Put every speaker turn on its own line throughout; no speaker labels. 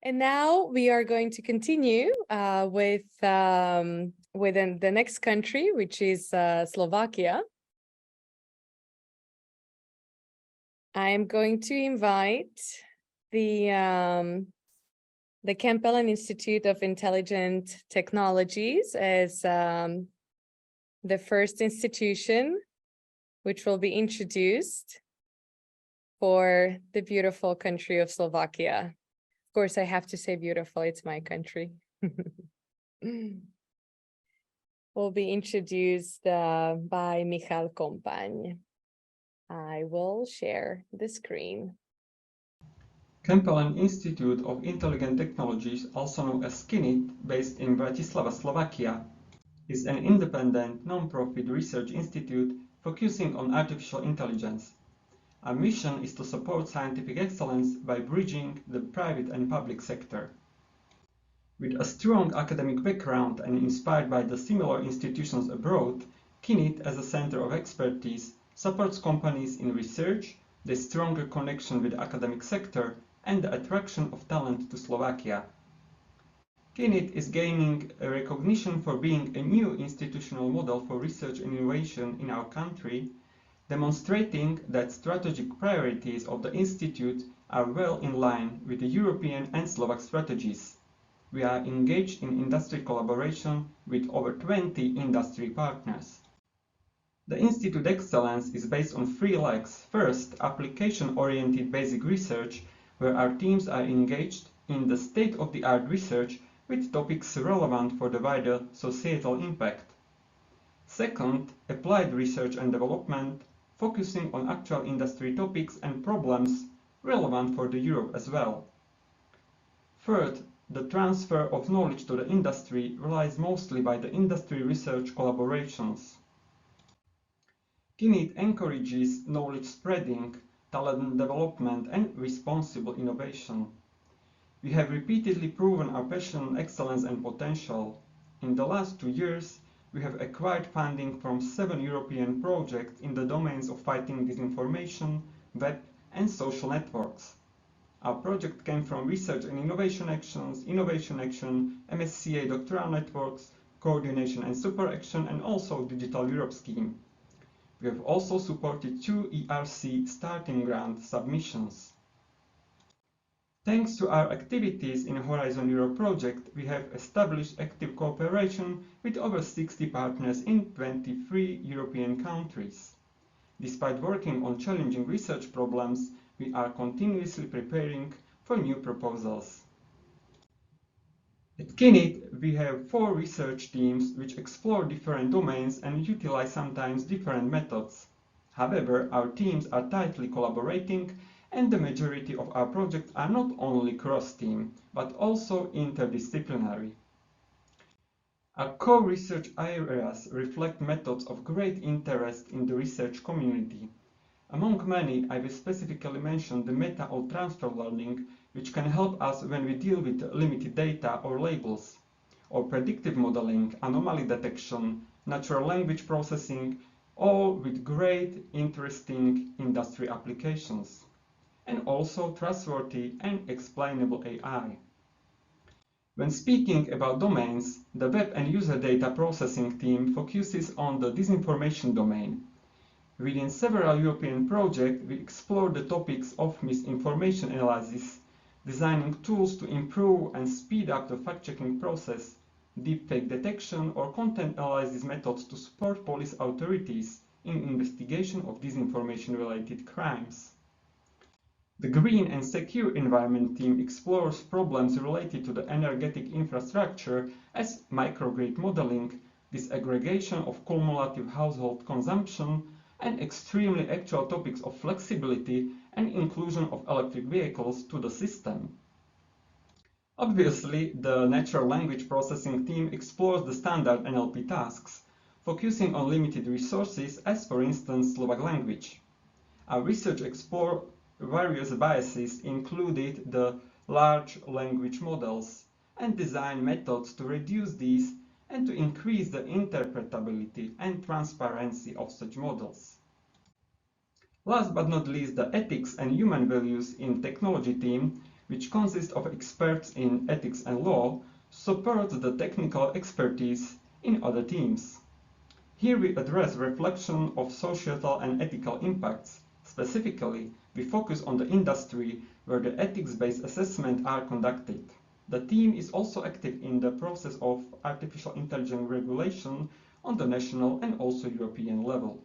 And now we are going to continue with the next country, which is Slovakia. I am going to invite the Kempelen Institute of Intelligent Technologies as the first institution which will be introduced for the beautiful country of Slovakia. Of course, I have to say beautiful, it's my country. Will be introduced by Michal Kompaň. I will share the screen.
Kempelen Institute of Intelligent Technologies, also known as KINIT, based in Bratislava, Slovakia, is an independent, non-profit research institute focusing on artificial intelligence. Our mission is to support scientific excellence by bridging the private and public sector. With a strong academic background and inspired by the similar institutions abroad, KINIT, as a center of expertise, supports companies in research, the stronger connection with the academic sector, and the attraction of talent to Slovakia. KINIT is gaining a recognition for being a new institutional model for research and innovation in our country, demonstrating that strategic priorities of the Institute are well in line with the European and Slovak strategies. We are engaged in industry collaboration with over 20 industry partners. The Institute Excellence is based on 3 legs. First, application-oriented basic research, where our teams are engaged in the state-of-the-art research with topics relevant for the wider societal impact. Second, applied research and development, focusing on actual industry topics and problems relevant for the Europe as well. Third, the transfer of knowledge to the industry relies mostly by the industry research collaborations. KINIT encourages knowledge spreading, talent development, and responsible innovation. We have repeatedly proven our passion, excellence, and potential. In the last 2 years, we have acquired funding from 7 European projects in the domains of fighting disinformation, web, and social networks. Our project came from Research and Innovation Actions, Innovation Action, MSCA doctoral networks, Coordination and Super Action, and also Digital Europe scheme. We have also supported 2 ERC starting grant submissions. Thanks to our activities in Horizon Europe project, we have established active cooperation with over 60 partners in 23 European countries. Despite working on challenging research problems, we are continuously preparing for new proposals. At KINIT, we have 4 research teams which explore different domains and utilize sometimes different methods. However, our teams are tightly collaborating, and the majority of our projects are not only cross-team, but also interdisciplinary. Our core research areas reflect methods of great interest in the research community. Among many, I will specifically mention the meta or transfer learning, which can help us when we deal with limited data or labels, or predictive modeling, anomaly detection, natural language processing, all with great, interesting industry applications, and also trustworthy and explainable AI. When speaking about domains, the web and user data processing team focuses on the disinformation domain. Within several European projects, we explore the topics of misinformation analysis, designing tools to improve and speed up the fact-checking process, deepfake detection, or content analysis methods to support police authorities in investigation of disinformation-related crimes. The Green and Secure Environment team explores problems related to the energetic infrastructure as microgrid modeling, disaggregation of cumulative household consumption, and extremely actual topics of flexibility and inclusion of electric vehicles to the system. Obviously, the natural language processing team explores the standard NLP tasks, focusing on limited resources as, for instance, Slovak language. Our research explored various biases, included the large language models, and design methods to reduce these and to increase the interpretability and transparency of such models. Last but not least, the ethics and human values in technology team which consists of experts in ethics and law, supports the technical expertise in other teams. Here we address reflection of societal and ethical impacts. Specifically, we focus on the industry where the ethics-based assessments are conducted. The team is also active in the process of artificial intelligence regulation on the national and also European level.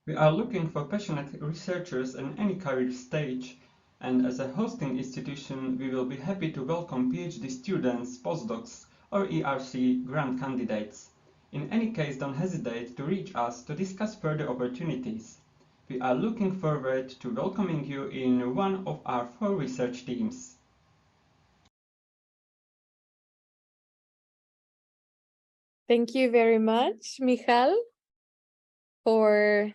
We are looking for passionate researchers in any career stage, and as a hosting institution, we will be happy to welcome PhD students, postdocs, or ERC grant candidates. In any case, don't hesitate to reach us to discuss further opportunities. We are looking forward to welcoming you in one of our 4 research teams.
Thank you very much, Michal, for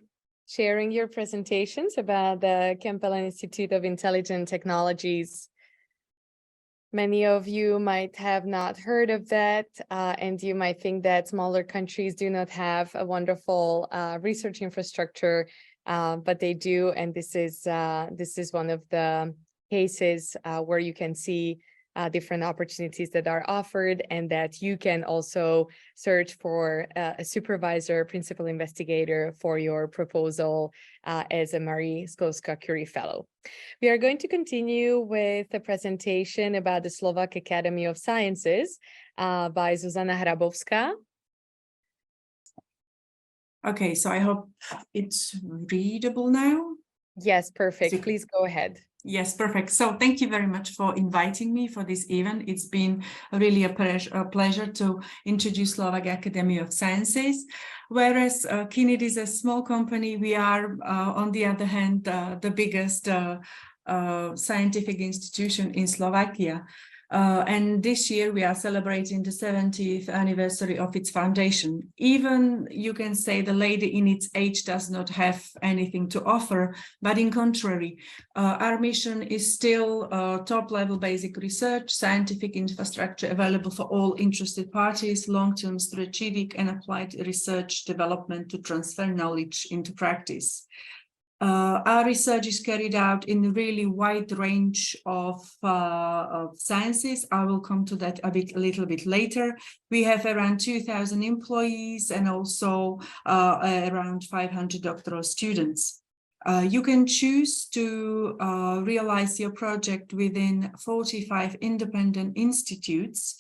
sharing your presentations about the Kempelen Institute of Intelligent Technologies. Many of you might have not heard of that, and you might think that smaller countries do not have a wonderful research infrastructure, but they do, and this is one of the cases where you can see different opportunities that are offered, and that you can also search for a supervisor, principal investigator for your proposal as a Marie Sklodowska-Curie Fellow. We are going to continue with a presentation about the Slovak Academy of Sciences by Zuzana Hrabowska.
Okay, so I hope it's readable now.
Yes, perfect. Please go ahead.
Yes, perfect. So thank you very much for inviting me for this event. It's been really a pleasure to introduce Slovak Academy of Sciences. Whereas KINIT is a small company, we are, on the other hand, the biggest scientific institution in Slovakia. And this year we are celebrating the 70th anniversary of its foundation. Even you can say the lady in its age does not have anything to offer, but in contrary, our mission is still top-level basic research, scientific infrastructure available for all interested parties, long-term strategic and applied research development to transfer knowledge into practice. Our research is carried out in a really wide range of sciences. I will come to that a little bit later. We have around 2,000 employees and also around 500 doctoral students. You can choose to realize your project within 45 independent institutes,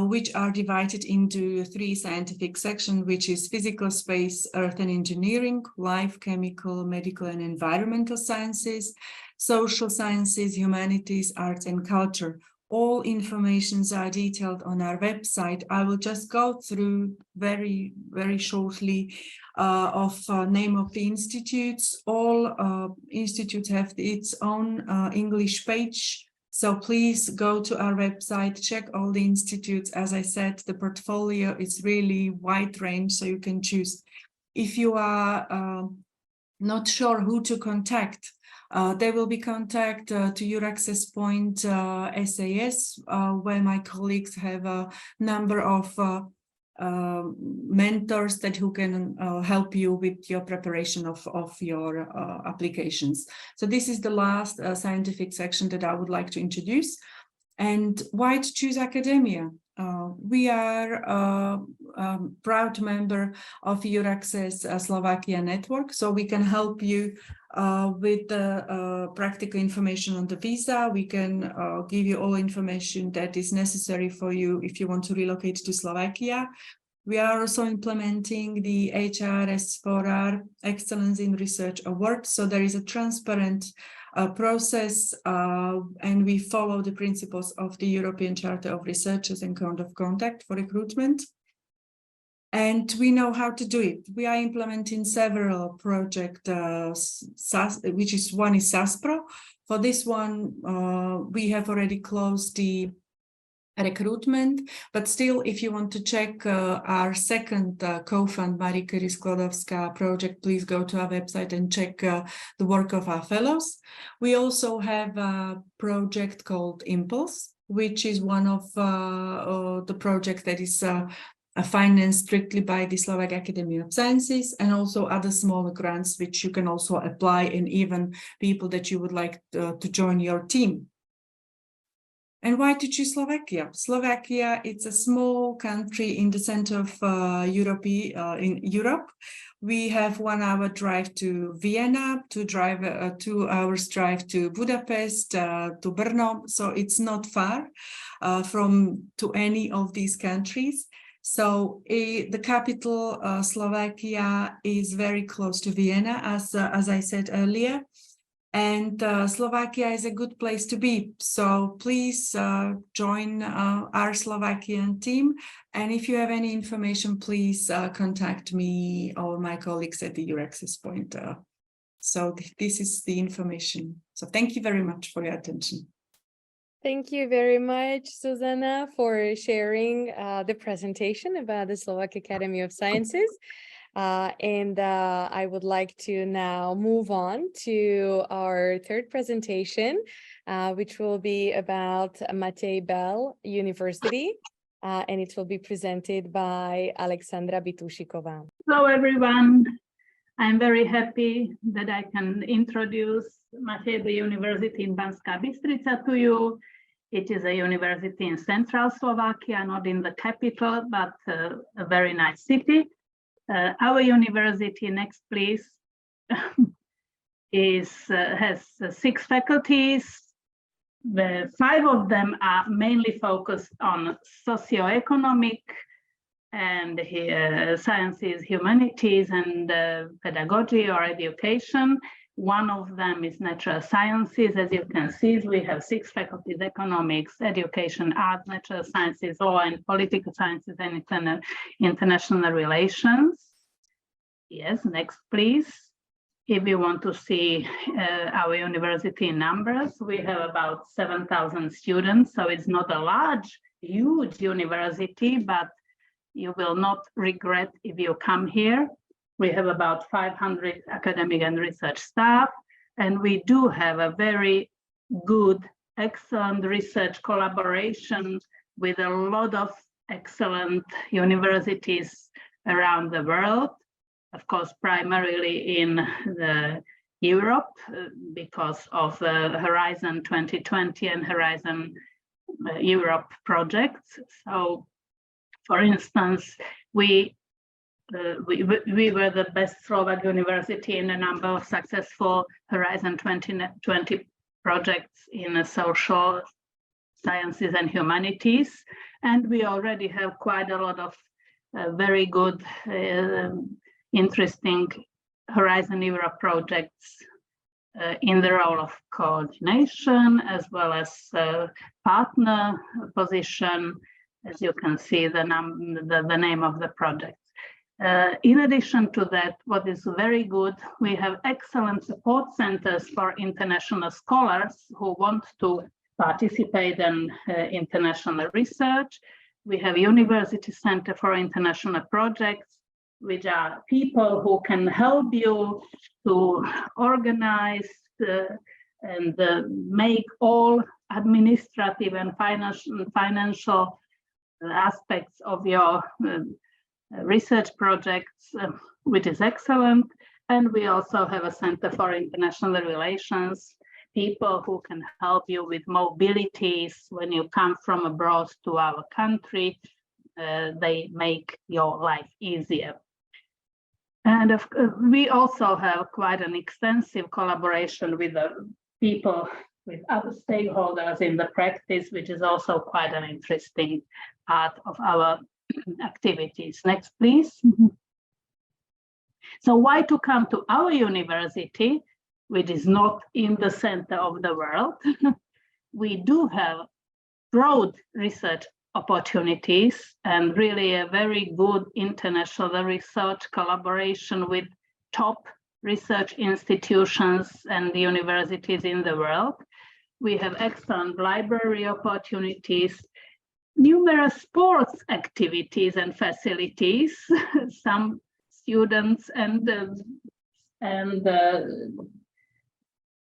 which are divided into 3 scientific sections, which is physical space, earth and engineering, life, chemical, medical and environmental sciences, social sciences, humanities, arts and culture. All informations are detailed on our website. I will just go through very shortly of name of the institutes. All institutes have its own English page. So please go to our website, check all the institutes. As I said, the portfolio is really wide range, so you can choose. If you are not sure who to contact, there will be contact to EURAXESS Point SAS, where my colleagues have a number of mentors who can help you with your preparation of your applications. So this is the last scientific section that I would like to introduce. And why to choose academia? We are a proud member of EURAXESS Slovakia network, so we can help you with the practical information on the visa. We can give you all information that is necessary for you if you want to relocate to Slovakia. We are also implementing the HRS for our Excellence in Research Award. So there is a transparent process and we follow the principles of the European Charter of Researchers and Code of Conduct for recruitment. And we know how to do it. We are implementing several projects, one is SASPRO. For this one, we have already closed the recruitment, but still, if you want to check our second co-fund Marie Sklodowska project, please go to our website and check the work of our fellows. We also have a project called Impulse, which is one of the projects that is financed strictly by the Slovak Academy of Sciences, and also other smaller grants which you can also apply, and even people that you would like to join your team. And why to choose Slovakia? Slovakia, it's a small country in the center of in Europe. We have 1 hour drive to Vienna, 2 hours drive to Budapest, to Brno. So it's not far to any of these countries. So the capital, Slovakia, is very close to Vienna, as I said earlier. And Slovakia is a good place to be. So please join our Slovakian team. And if you have any information, please contact me or my colleagues at the EURAXESS point. So this is the information. So thank you very much for your attention.
Thank you very much, Susanna, for sharing the presentation about the Slovak Academy of Sciences. I would like to now move on to our third presentation, which will be about Matej Bel University, and it will be presented by Alexandra Bitušíková.
Hello, everyone. I'm very happy that I can introduce Matej Bel University in Banská Bystrica to you. It is a university in central Slovakia, not in the capital, but a very nice city. Our university, next please, has 6 faculties. 5 of them are mainly focused on socioeconomic and sciences, humanities, and pedagogy or education. 1 of them is natural sciences. As you can see, we have 6 faculties: economics, education, arts, natural sciences, law and political sciences, and international relations. Yes, next please. If you want to see our university in numbers, we have about 7,000 students. So it's not a huge university, but you will not regret if you come here. We have about 500 academic and research staff, and we do have a very good, excellent research collaboration with a lot of excellent universities around the world. Of course, primarily in Europe, because of the Horizon 2020 and Horizon Europe projects. So, for instance, we were the best Slovak university in a number of successful Horizon 2020 projects in social sciences and humanities. And we already have quite a lot of very good, interesting Horizon Europe projects in the role of coordination, as well as partner position, as you can see the name of the project. In addition to that, what is very good, we have excellent support centers for international scholars who want to participate in international research. We have University Center for International Projects, which are people who can help you to organize and make all administrative and financial aspects of your research projects, which is excellent. And we also have a Center for International Relations, people who can help you with mobilities when you come from abroad to our country. They make your life easier. And we also have quite an extensive collaboration with the people, with other stakeholders in the practice, which is also quite an interesting part of our activities. Next, please. So why to come to our university, which is not in the center of the world? We do have broad research opportunities and really a very good international research collaboration with top research institutions and universities in the world. We have excellent library opportunities, numerous sports activities and facilities. Some students and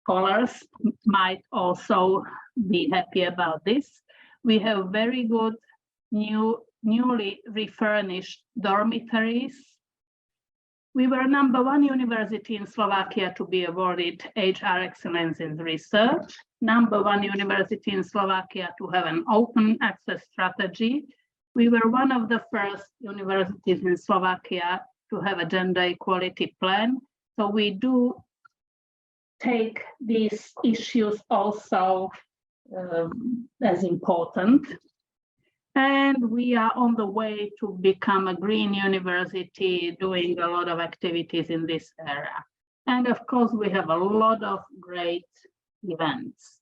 scholars might also be happy about this. We have very good new newly refurnished dormitories. We were #1 university in Slovakia to be awarded HR Excellence in Research, #1 university in Slovakia to have an open access strategy. We were one of the first universities in Slovakia to have a gender equality plan. So we do take these issues also as important. And we are on the way to become a green university, doing a lot of activities in this area. And of course, we have a lot of great events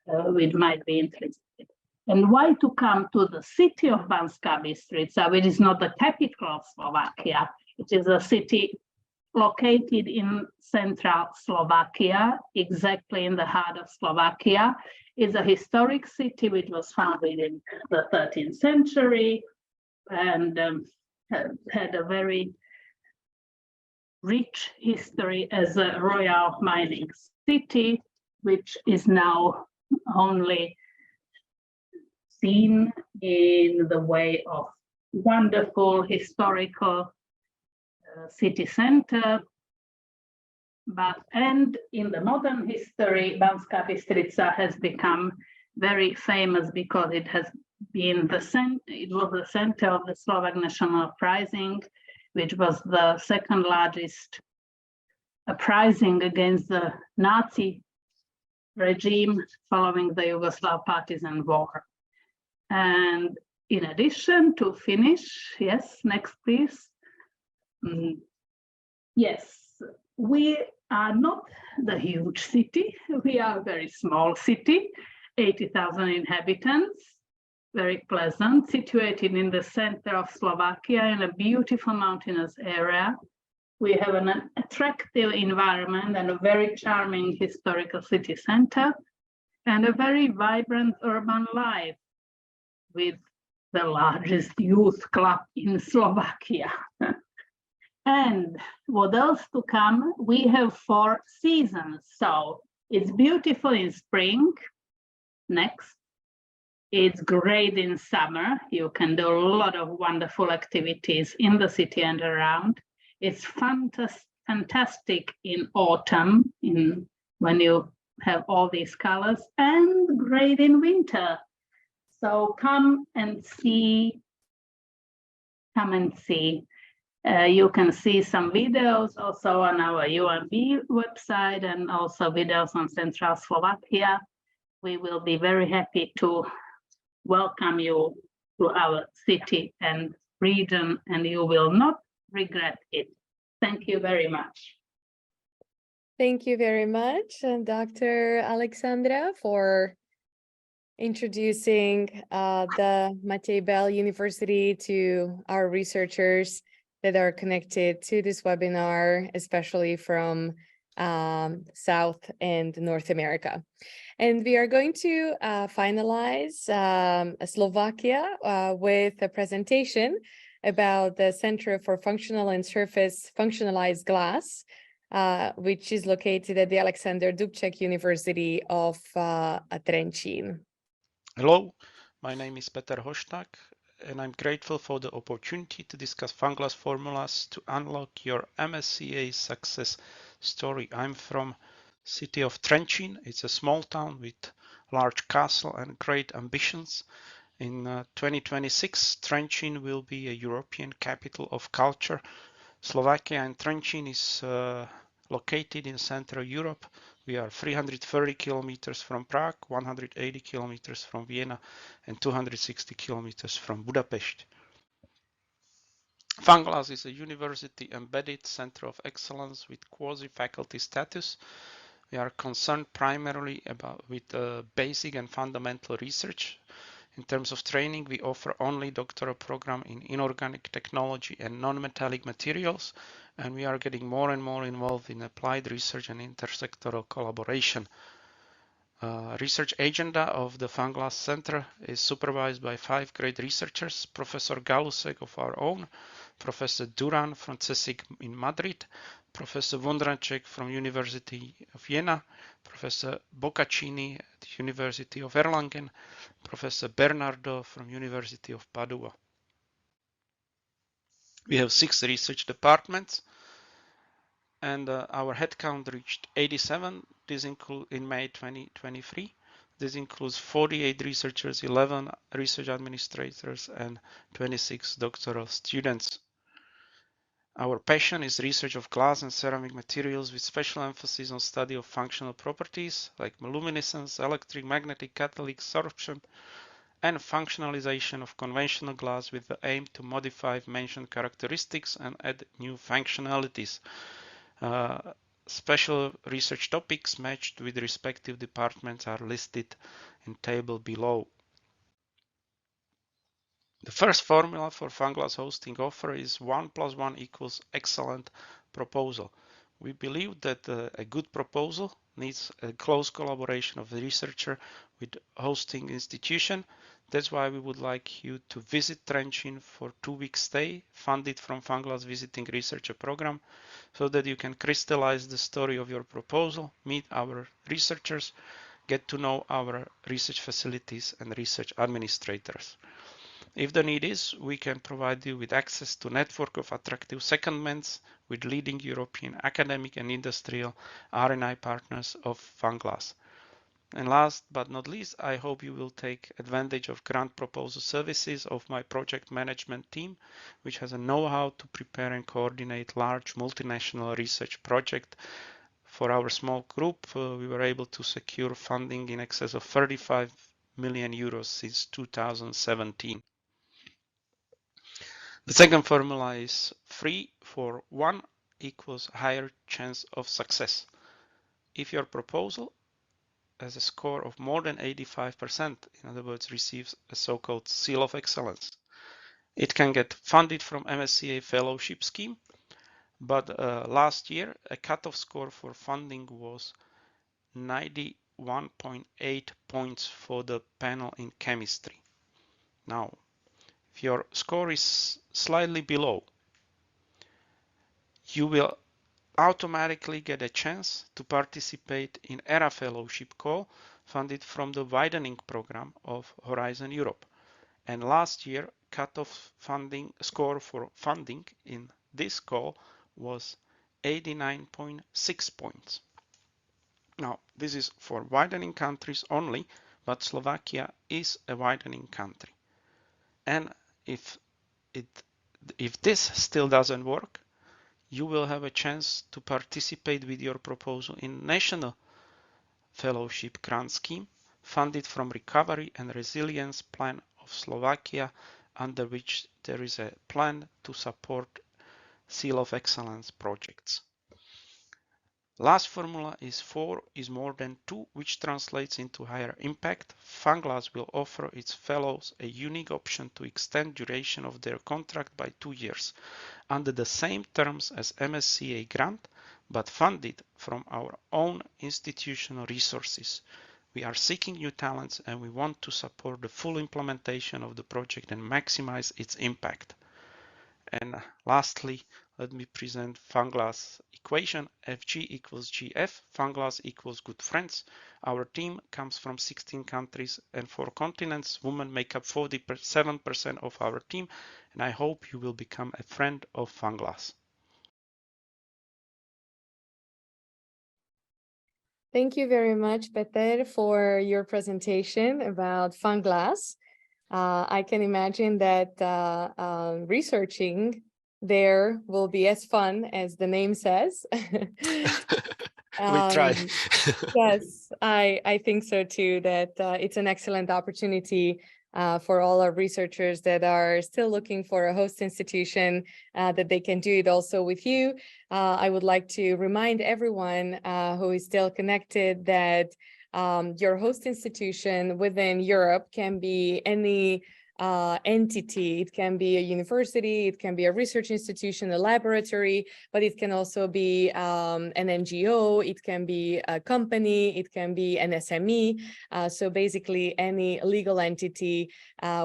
which might be interested. And why to come to the city of Banská Bystrica, which is not the capital of Slovakia. It is a city located in central Slovakia, exactly in the heart of Slovakia. It's a historic city which was founded in the 13th century and had a very rich history as a royal mining city, which is now only seen in the way of wonderful historical city center. And in the modern history, Banská Bystrica has become very famous because it has been it was the center of the Slovak National Uprising, which was the second largest uprising against the Nazi regime following the Yugoslav partisan war. And in addition, to finish, yes, next please. Yes, we are not the huge city. We are a very small city, 80,000 inhabitants, very pleasant, situated in the center of Slovakia in a beautiful mountainous area. We have an attractive environment and a very charming historical city center and a very vibrant urban life with the largest youth club in Slovakia. And what else to come? We have 4 seasons. So it's beautiful in spring. Next, it's great in summer. You can do a lot of wonderful activities in the city and around. It's fantastic in autumn, when you have all these colors, and great in winter. So come and see. You can see some videos also on our UMB website and also videos on Central Slovakia. We will be very happy to welcome you to our city and region, and you will not regret it. Thank you very much.
Thank you very much, Dr. Alexandra, for introducing the Matej Bel University to our researchers that are connected to this webinar, especially from South and North America. And we are going to finalize Slovakia with a presentation about the Center for Functional and Surface Functionalized Glass, which is located at the Alexander Dubcek University of Trencin.
Hello, my name is Peter Hosták, and I'm grateful for the opportunity to discuss Funglass formulas to unlock your MSCA success story. I'm from city of Trencin. It's a small town with large castle and great ambitions. In 2026, Trencin will be a European capital of culture. Slovakia and Trencin is located in Central Europe. We are 330 kilometers from Prague, 180 kilometers from Vienna, and 260 kilometers from Budapest. Funglass is a university-embedded center of excellence with quasi-faculty status. We are concerned primarily with basic and fundamental research. In terms of training, we offer only doctoral program in inorganic technology and non-metallic materials, and we are getting more and more involved in applied research and intersectoral collaboration. Research agenda of the Funglass Center is supervised by 5 great researchers: Professor Galusek of our own, Professor Duran from CSIC in Madrid, Professor Vondracek from University of Vienna, Professor Boccaccini at University of Erlangen, Professor Bernardo from University of Padua. We have 6 research departments, and our headcount reached 87. This includes in May 2023. This includes 48 researchers, 11 research administrators, and 26 doctoral students. Our passion is research of glass and ceramic materials with special emphasis on study of functional properties like luminescence, electric, magnetic, catalytic absorption, and functionalization of conventional glass with the aim to modify mentioned characteristics and add new functionalities. Special research topics matched with respective departments are listed in table below. The first formula for Funglass hosting offer is 1 + 1 = excellent proposal. We believe that a good proposal needs a close collaboration of the researcher with hosting institution. That's why we would like you to visit Trencin for 2-week stay funded from Funglass Visiting Researcher Program so that you can crystallize the story of your proposal, meet our researchers, get to know our research facilities and research administrators. If the need is, we can provide you with access to a network of attractive secondments with leading European academic and industrial R&I partners of Funglass. And last but not least, I hope you will take advantage of grant proposal services of my project management team, which has a know-how to prepare and coordinate large multinational research projects. For our small group, we were able to secure funding in excess of 35 million euros since 2017. The second formula is 3 for 1 = higher chance of success. If your proposal has a score of more than 85%, in other words, receives a so-called seal of excellence, it can get funded from MSCA fellowship scheme. But last year, a cutoff score for funding was 91.8 points for the panel in chemistry. Now, if your score is slightly below, you will automatically get a chance to participate in ERA fellowship call funded from the widening program of Horizon Europe. And last year, cutoff funding score for funding in this call was 89.6 points. Now, this is for widening countries only, but Slovakia is a widening country. And if this still doesn't work, you will have a chance to participate with your proposal in National Fellowship Grant Scheme funded from Recovery and Resilience Plan of Slovakia, under which there is a plan to support Seal of Excellence projects. Last formula is 4 is more than 2, which translates into higher impact. Funglass will offer its fellows a unique option to extend duration of their contract by 2 years under the same terms as MSCA grant, but funded from our own institutional resources. We are seeking new talents and we want to support the full implementation of the project and maximize its impact. And lastly, let me present Funglass equation. FG = GF. Funglass = good friends. Our team comes from 16 countries and 4 continents. Women make up 47% of our team, and I hope you will become a friend of Funglass.
Thank you very much, Peter, for your presentation about Funglass. I can imagine that researching there will be as fun as the name says.
We try.
Yes, I think so too, that it's an excellent opportunity for all our researchers that are still looking for a host institution, that they can do it also with you. I would like to remind everyone who is still connected that your host institution within Europe can be any entity. It can be a university, it can be a research institution, a laboratory, but it can also be an NGO, it can be a company, it can be an SME. So basically any legal entity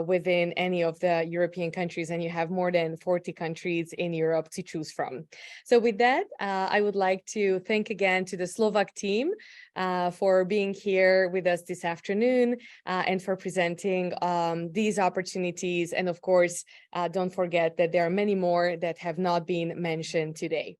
within any of the European countries, and you have more than 40 countries in Europe to choose from. So with that, I would like to thank again to the Slovak team for being here with us this afternoon and for presenting these opportunities. And of course, don't forget that there are many more that have not been mentioned today.